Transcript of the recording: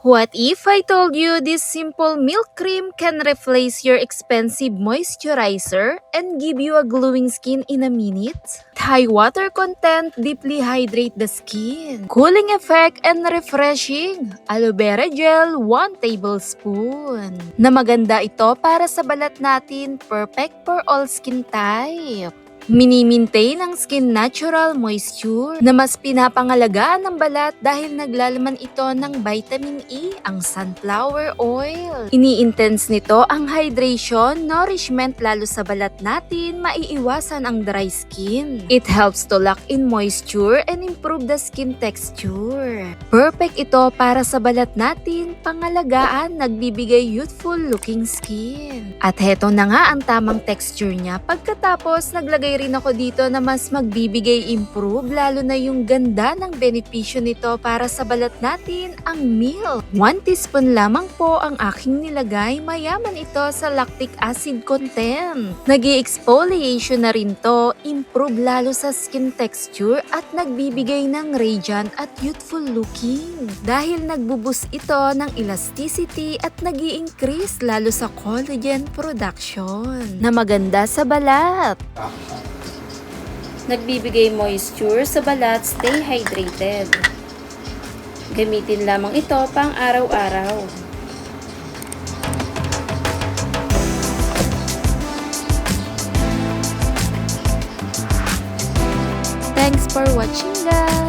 What if I told you this simple milk cream can replace your expensive moisturizer and give you a glowing skin in a minute? High water content deeply hydrate the skin. Cooling effect and refreshing. Aloe vera gel 1 tablespoon. Na maganda ito para sa balat natin, perfect for all skin type. Mini-maintain ang skin natural moisture na mas pinapangalagaan ng balat dahil naglalaman ito ng vitamin E, ang sunflower oil. Ini-intense nito ang hydration, nourishment lalo sa balat natin, maiiwasan ang dry skin. It helps to lock in moisture and improve the skin texture. Perfect ito para sa balat natin, pangalagaan, nagbibigay youthful looking skin. At heto na nga ang tamang texture niya. Pagkatapos, naglagay rin ako dito na mas magbibigay improve lalo na yung ganda ng benepisyo nito para sa balat natin, ang milk. 1 teaspoon lamang po ang aking nilagay, mayaman ito sa lactic acid content. Nag-i-exfoliation na rin to, improve lalo sa skin texture at nagbibigay ng radiant at youthful looking. Dahil nagbubus ito ng elasticity at nag-i-increase lalo sa collagen production na maganda sa balat. Nagbibigay moisture sa balat, stay hydrated. Gamitin lamang ito pang araw-araw. Thanks for watching, guys!